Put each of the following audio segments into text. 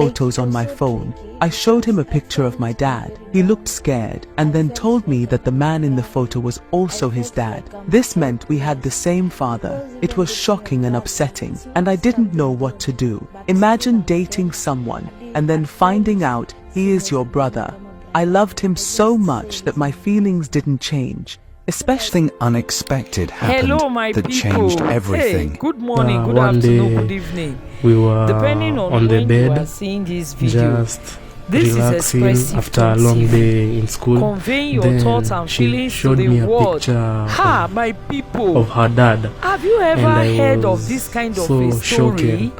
photos on my phone. I showed him a picture of my dad. He looked scared and then told me that the man in the photo was also his dad. This meant we had the same father. It was shocking and upsetting, and I didn't know what to do. Imagine dating someone and then finding out he is your brother. I loved him so much that my feelings didn't change. Especially something unexpected happened that people. changed everything. Hey, good morning, good one afternoon, day good evening. We were Depending on the when bed, you are seeing this video, just this relaxing is after a long day in school. Conveying your Then thoughts and she feelings showed to me the a world. picture My people, of her dad. have you And ever I heard of was this kind of so a story? shaken,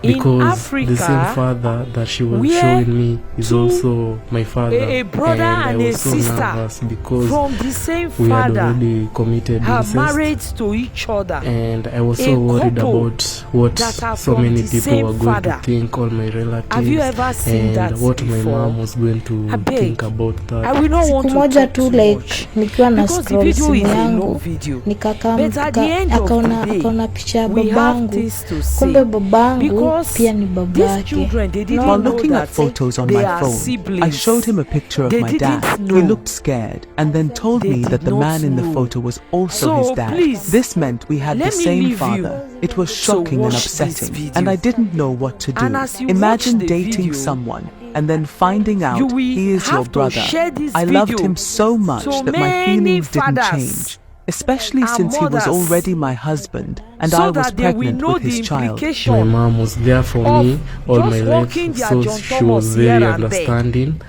In because Africa, the same father that she was where showing me is also my father, a brother and I a was so sister nervous because from the same we had father already committed are incest, married to each other. and I was A so worried couple about what that are so from many the people same were going father. to think, all my relatives, Have you ever seen and that what my before? mom was going to I beg. think about that. I will not want Siku to moja talk tu too like much nikiwa na because the scroll video simu is a long yangu video. nikakam But at the end of the day, akaona picha ya we have babangu, things to say kumbe babangu because pia ni these babake. children, they didn't while know looking that at photos on they my are phone, siblings. I showed him a picture of They my didn't dad. know. He looked scared and then told They me did that the not man in the know. photo was also So, his dad. please, This meant we had let the me same leave you father. It was to shocking and watch this upsetting, video. and I didn't know what to do. And as you Imagine watch the dating video, someone and then finding out you will he is your have to brother. share this I loved video him so much to that my many feelings didn't fathers change. Especially and since he was mothers, already my husband and so I was that they will pregnant know with the his child. implication My mom was there for of me all my just life, walking their so John she Thomas was here very and there. understanding,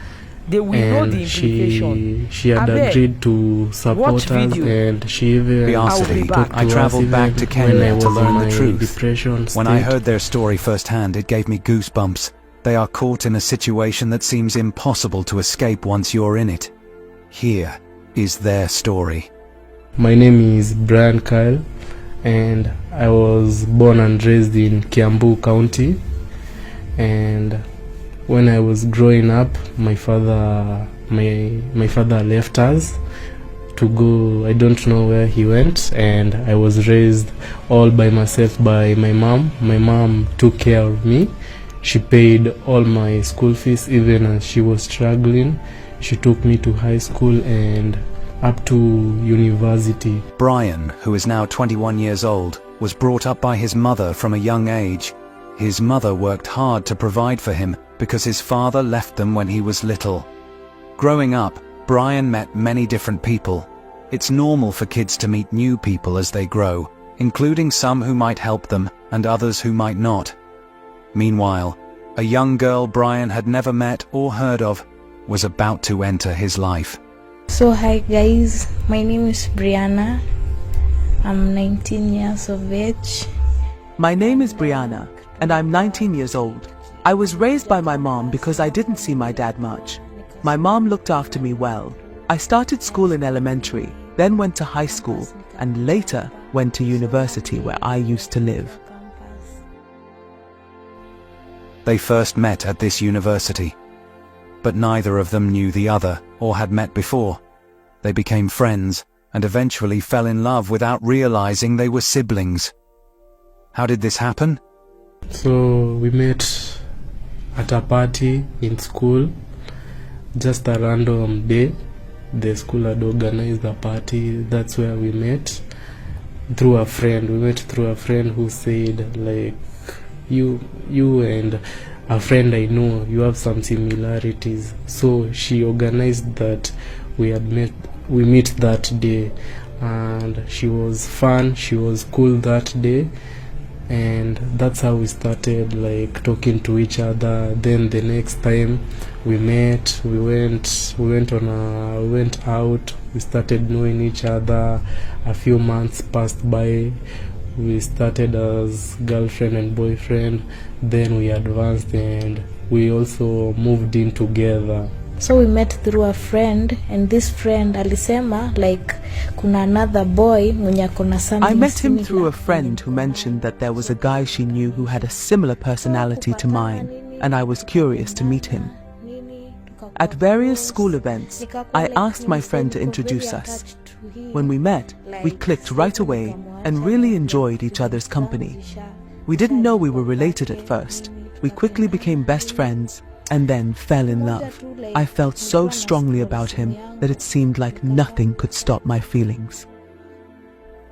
They will know the and implication. she had Abeg, agreed to support watch us, video. and she even Curiosity. talked to I us travelled back even to Kenya when I was to learn in the my truth. depression When I state. heard their story firsthand, it gave me goosebumps. They are caught in a situation that seems impossible to escape once you're in it. Here is their story. My name is Brian Kyle, and I was born and raised in Kiambu County. And when I was growing up, my father left us to go. I don't know where he went, and I was raised all by myself by my mom. My mom took care of me. She paid all my school fees, even as she was struggling. She took me to high school and up to university. Brian, who is now 21 years old, was brought up by his mother from a young age. His mother worked hard to provide for him because his father left them when he was little. Growing up, Brian met many different people. It's normal for kids to meet new people as they grow, including some who might help them and others who might not. Meanwhile, a young girl Brian had never met or heard of was about to enter his life. So hi guys, my name is Brianna. I'm 19 years of age. My name is Brianna, and I'm 19 years old. I was raised by my mom because I didn't see my dad much. My mom looked after me well. I started school in elementary, then went to high school, and later went to university where I used to live. They first met at this university, but neither of them knew the other or had met before. They became friends and eventually fell in love without realizing they were siblings. How did this happen? So we met at a party in school, just a random day. The school had organized a party. That's where we met through a friend. We met through a friend who said, like, you and a friend I know, you have some similarities. So she organized that we meet that day, and she was fun, she was cool that day, and that's how we started like talking to each other. Then the next time we met, we went out, we started knowing each other. A few months passed by. We started as girlfriend and boyfriend, then we advanced and we also moved in together. So we met through a friend, and this friend alisema like kuna another boy mwenye akona something. I met him similar. through a friend who mentioned that there was a guy she knew who had a similar personality to mine, and I was curious to meet him. At various school events, I asked my friend to introduce us. When we met, we clicked right away and really enjoyed each other's company. We didn't know we were related at first. We quickly became best friends and then fell in love. I felt so strongly about him that it seemed like nothing could stop my feelings.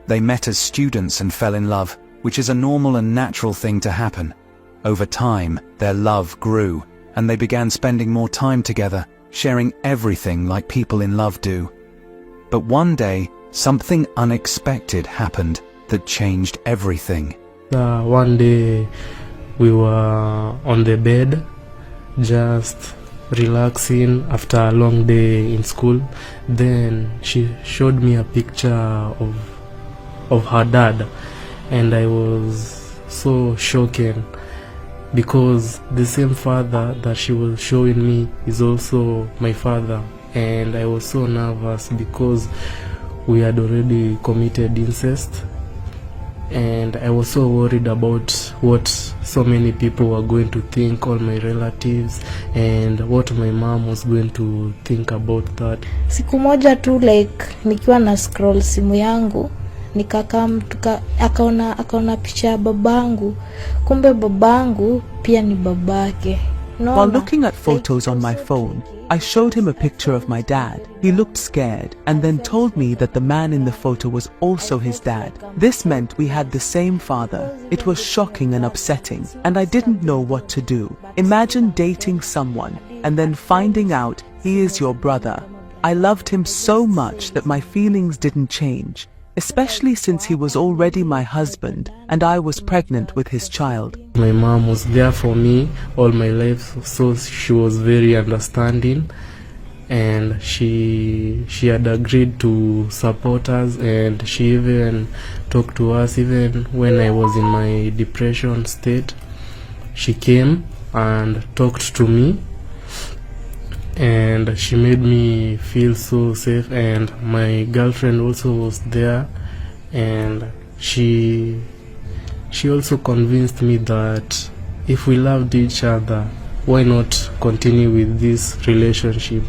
They met as students and fell in love, which is a normal and natural thing to happen. Over time, their love grew, and they began spending more time together, sharing everything like people in love do. But one day, something unexpected happened that changed everything. One day we were on the bed, just relaxing after a long day in school. Then she showed me a picture of her dad, and I was so shocked because the same father that she was showing me is also my father, and I was so nervous because we had already committed incest, and I was so worried about what so many people were going to think, all my relatives, and what my mom was going to think about that. Siku moja tu nikiwa na scroll simu yangu, akaona picha ya babangu, kumbe babangu pia ni babake. While looking at photos on my phone, I showed him a picture of my dad. He looked scared and then told me that the man in the photo was also his dad. This meant we had the same father. It was shocking and upsetting, and I didn't know what to do. Imagine dating someone and then finding out he is your brother. I loved him so much that my feelings didn't change, especially since he was already my husband and I was pregnant with his child. My mom was there for me all my life, so she was very understanding, and she had agreed to support us, and she even talked to us even when I was in my depression state. She came and talked to me, and she made me feel so safe, and my girlfriend also was there, and she also convinced me that if we loved each other, why not continue with this relationship.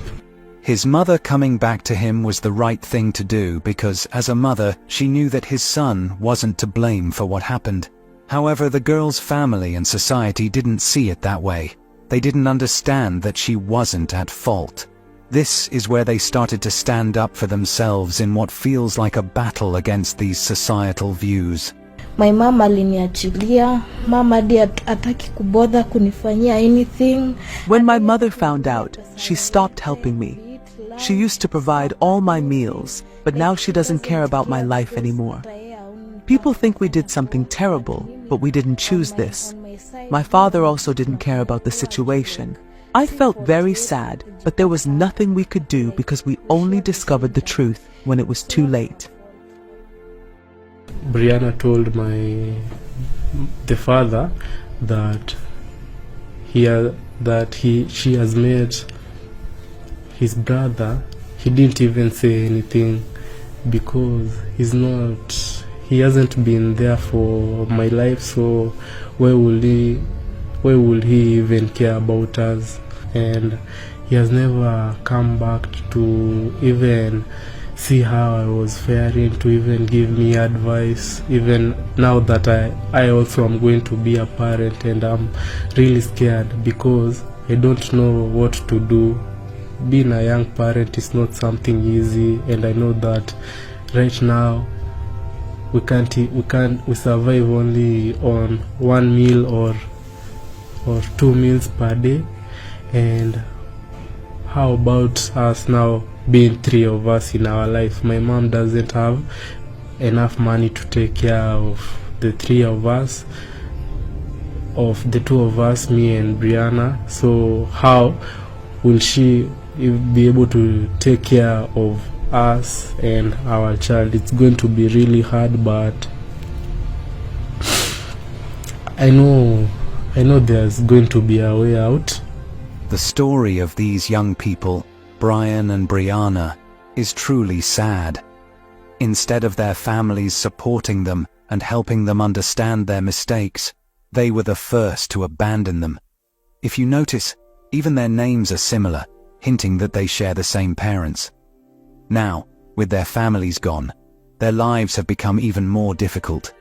His mother coming back to him was the right thing to do because, as a mother, she knew that his son wasn't to blame for what happened. However, the girl's family and society didn't see it that way. They didn't understand that she wasn't at fault. This is where they started to stand up for themselves in what feels like a battle against these societal views. My mom aliniachilia, mama hadi hataki kubother kunifanyia anything. When my mother found out, she stopped helping me. She used to provide all my meals, but now she doesn't care about my life anymore. People think we did something terrible, but we didn't choose this. My father also didn't care about the situation. I felt very sad, but there was nothing we could do because we only discovered the truth when it was too late. Brianna told the father that she has met his brother. He didn't even say anything because he hasn't been there for my life, so why would he even care about us? And he has never come back to even see how I was faring, to even give me advice, even now that I also am going to be a parent, and I'm really scared because I don't know what to do. Being a young parent is not something easy, and I know that right now we survive only on one meal or 2 meals per day. And how about us now being 3 of us in our life? My mom doesn't have enough money to take care of the 3 of us, of the 2 of us, me and Brianna. So how will she be able to take care of us and our child? It's going to be really hard, but I know there's going to be a way out. The story of these young people, Brian and Brianna, is truly sad. Instead of their families supporting them and helping them understand their mistakes, they were the first to abandon them. If you notice, even their names are similar, hinting that they share the same parents. Now, with their families gone, their lives have become even more difficult.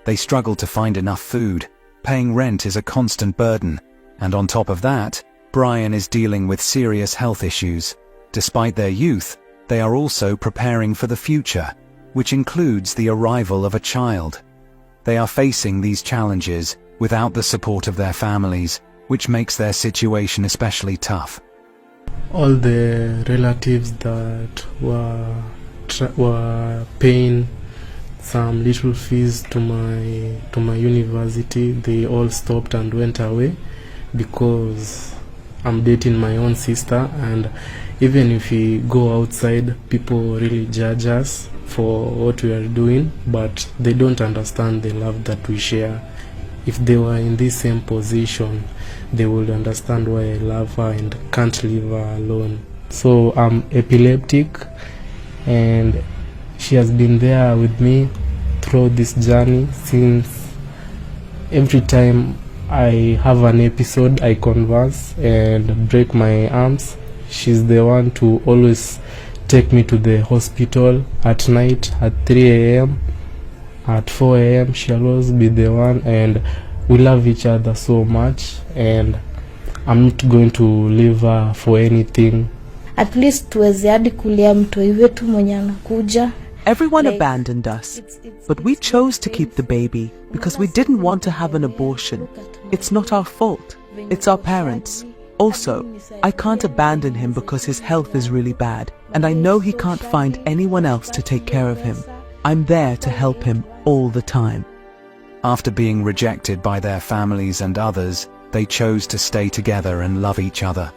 They struggle to find enough food, paying rent is a constant burden, And on top of that, Brian is dealing with serious health issues. Despite their youth, they are also preparing for the future, which includes the arrival of a child. They are facing these challenges without the support of their families, which makes their situation especially tough. All the relatives that were paying some little fees to my university, they all stopped and went away because I'm dating my own sister, and even if we go outside, people really judge us for what we are doing, but they don't understand the love that we share. If they were in this same position, they would understand why I love her and can't leave her alone. So I'm epileptic, and she has been there with me through this journey since. Every time I have an episode, I converse and break my arms, she's the one to always take me to the hospital at night at 3 a.m. At 4 a.m. she'll always be the one, and we love each other so much, and I'm not going to leave her for anything. At least tuweze hadi kulia mtoi wetu mwenye anakuja. Everyone abandoned us, but we chose to keep the baby because we didn't want to have an abortion. It's not our fault. It's our parents. Also, I can't abandon him because his health is really bad, and I know he can't find anyone else to take care of him. I'm there to help him all the time. After being rejected by their families and others, they chose to stay together and love each other.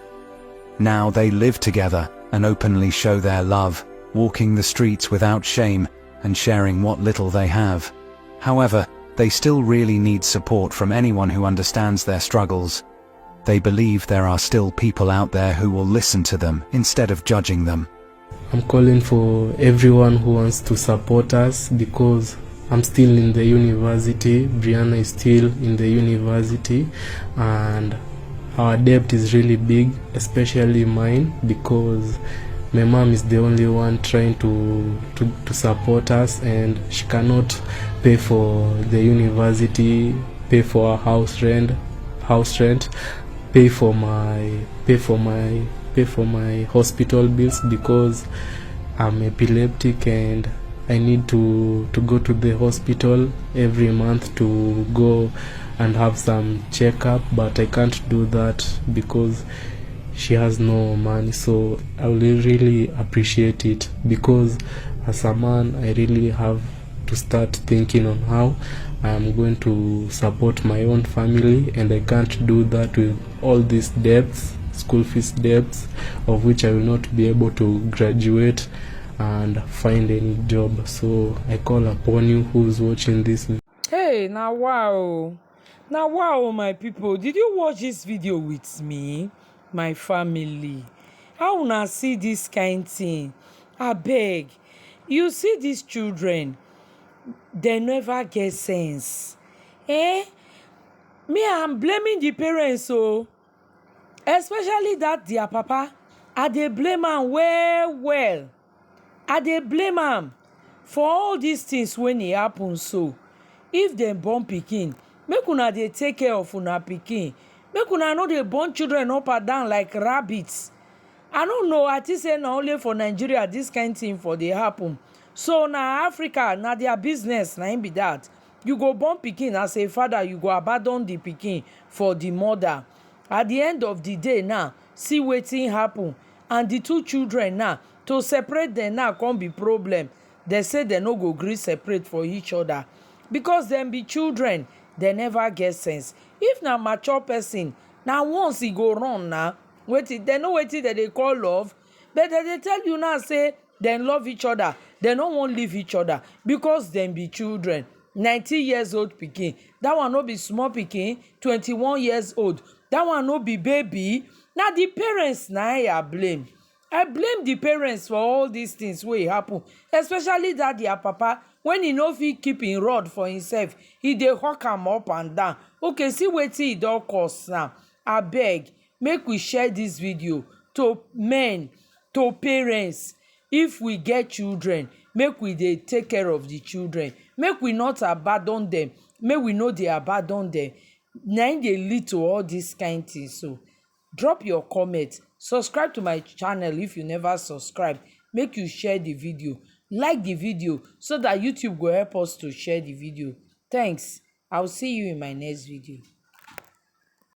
Now they live together and openly show their love, walking the streets without shame and sharing what little they have. However, they still really need support from anyone who understands their struggles. They believe there are still people out there who will listen to them instead of judging them. I'm calling for everyone who wants to support us because I'm still in the university, Brianna is still in the university, and our debt is really big, especially mine, because my mom is the only one trying to support us, and she cannot pay for the university, pay for our house rent, pay for my hospital bills because I'm epileptic and I need to go to the hospital every month to go and have some checkup, but I can't do that because she has no money. So I will really appreciate it, because as a man I really have to start thinking on how I am going to support my own family, and I can't do that with all these debts, school fees debts, of which I will not be able to graduate and find any job. So I call upon you who's watching this. Hey, now wow. Now wow, my people. Did you watch this video with me? My family. How una see this kind thing? Abeg. You see these children, they never get sense. Me, I'm blaming the parents, so especially that their papa. I dey blame am well. I dey blame am for all these things when e happen. So if dem born pikin, make una dey take care of una pikin. Make una no dey born children up and down like rabbits. I no know, I think say na only for Nigeria this kind thing for dey happen. So na Africa, na their business, na im be that. You go born pikin as a father, you go abandon the pikin for the mother. At the end of the day now, see wetin happen, and the two children now, to separate them now come be problem. They say they no go gree separate for each other because dem be children, they never get sense. If na mature person, na once e go run na wetin dem know wetin dem dey call love, but dem dey tell you now say dem love each other, dem no wan leave each other because dem be children. 19 years old pikin, that one no be small pikin. 21 years old, that one no be baby. Na the parents na I blame. I blame the parents for all these things wey happen, especially that their papa, when he no fit keep him rod for himself, he dey hawk am up and down. Okay, see wetin e don cause now. Abeg, make we share this video to men, to parents. If we get children, make we dey take care of the children. Make we not abandon them. Make we no dey abandon them. na im dey lead to all dis kind thing. So drop your comment, subscribe to my channel if you never subscribe, make you share the video, like the video so that YouTube go help us to share the video. Thanks. I will see you in my next video.